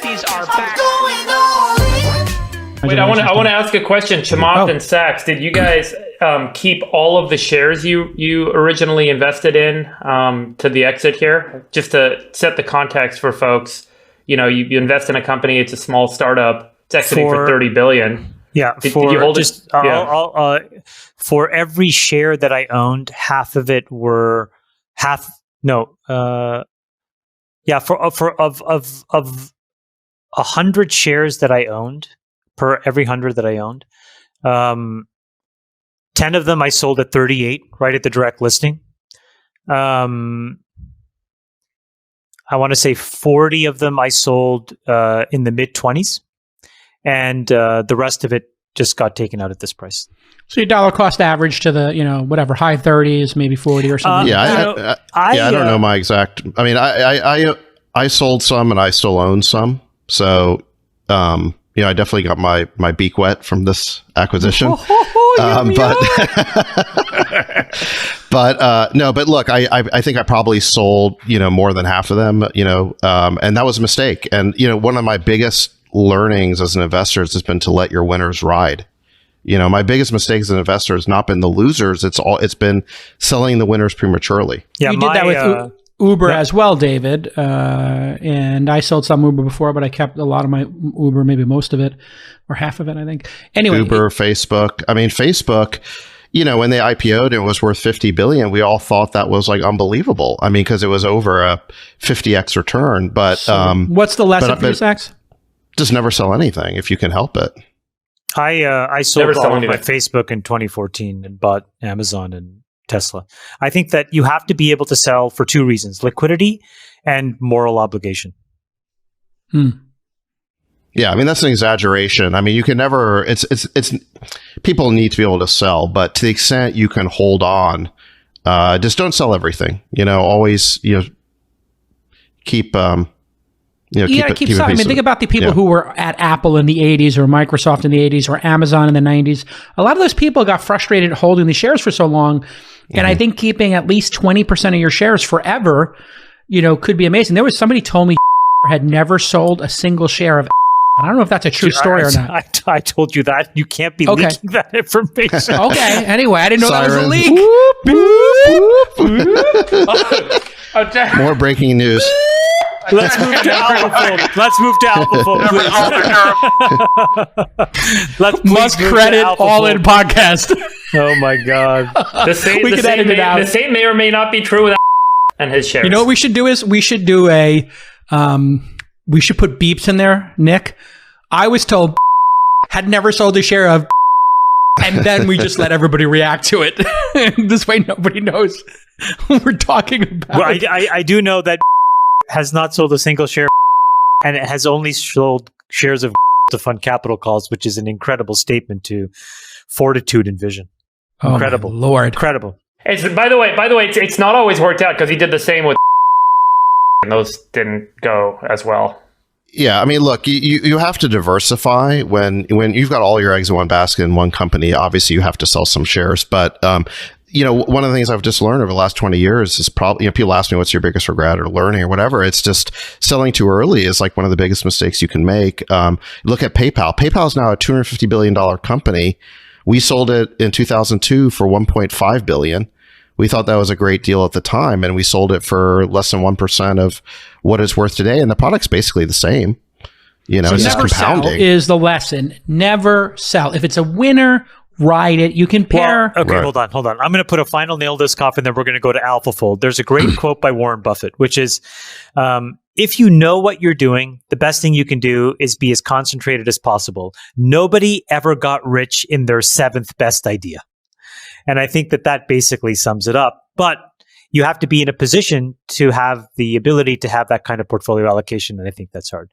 Nazis are back. Wait, I want to ask a question. Chamath and Sacks, did you guys keep all of the shares you originally invested in to the exit here? Just to set the context for folks, you invest in a company, it's a small startup, it's exiting for $30 billion. Yeah, did you hold just it? For every share that I owned, half of it were half. No, of 100 shares that I owned, per every 100 that I owned, 10 of them I sold at 38, right at the direct listing. I want to say 40 of them I sold in the mid 20s, and the rest of it just got taken out at this price. So your dollar cost average to the, whatever, high 30s, maybe 40 or something. I don't know my exact. I mean, I sold some and I still own some. So, I definitely got my beak wet from this acquisition. But look, I think I probably sold, more than half of them, and that was a mistake. And, one of my biggest learnings as an investor has been to let your winners ride. My biggest mistake as an investor has not been the losers. It's been selling the winners prematurely. Yeah, you did that with Uber as well, David. And I sold some Uber before, but I kept a lot of my Uber, maybe most of it or half of it, I think. Anyway, Uber, Facebook. I mean, Facebook, when they IPO'd, it was worth $50 billion. We all thought that was like unbelievable. I mean, because it was over a 50x return. But what's the lesson for you, Sacks? Just never sell anything if you can help it. I sold all of my Facebook in 2014 and bought Amazon and Tesla. I think that you have to be able to sell for two reasons: liquidity and moral obligation. Yeah, I mean, that's an exaggeration. I mean, you can never, it's people need to be able to sell, but to the extent you can hold on, just don't sell everything, always, keep, keep selling. I mean, think about the people who were at Apple in the 80s or Microsoft in the 80s or Amazon in the 90s. A lot of those people got frustrated holding the shares for so long. And I think keeping at least 20% of your shares forever, could be amazing. There was somebody told me had never sold a single share of. I don't know if that's a true story or not. I told you that. You can't be leaking that information. Okay. Anyway, I didn't know that was a leak. More breaking news. Let's move to AlphaFold. Please. Must credit all in podcast. Oh my God. The same may or may not be true with and his shares. You know what we should do is we should do we should put beeps in there, Nick. I was told had never sold a share of, and then we just let everybody react to it. This way nobody knows what we're talking about. Well, I do know that has not sold a single share, and it has only sold shares of to fund capital calls, which is an incredible statement to fortitude and vision. Incredible. Oh, Lord. Incredible. By the way, it's not always worked out because he did the same with and those didn't go as well. Yeah, I mean, look, you have to diversify when you've got all your eggs in one basket in one company. Obviously, you have to sell some shares, but one of the things I've just learned over the last 20 years is probably, people ask me, what's your biggest regret or learning or whatever. It's just selling too early is like one of the biggest mistakes you can make. Look at PayPal. PayPal is now a $250 billion company. We sold it in 2002 for $1.5 billion. We thought that was a great deal at the time, and we sold it for less than 1% of what it's worth today. And the product's basically the same. It's just compounding. Sell is the lesson. Never sell. If it's a winner, ride it. You can pair. Well, okay, right. Hold on. I'm going to put a final nail to this coffin, then we're going to go to AlphaFold. There's a great quote by Warren Buffett, which is, if you know what you're doing, the best thing you can do is be as concentrated as possible. Nobody ever got rich in their seventh best idea. And I think that basically sums it up. But you have to be in a position to have the ability to have that kind of portfolio allocation. And I think that's hard.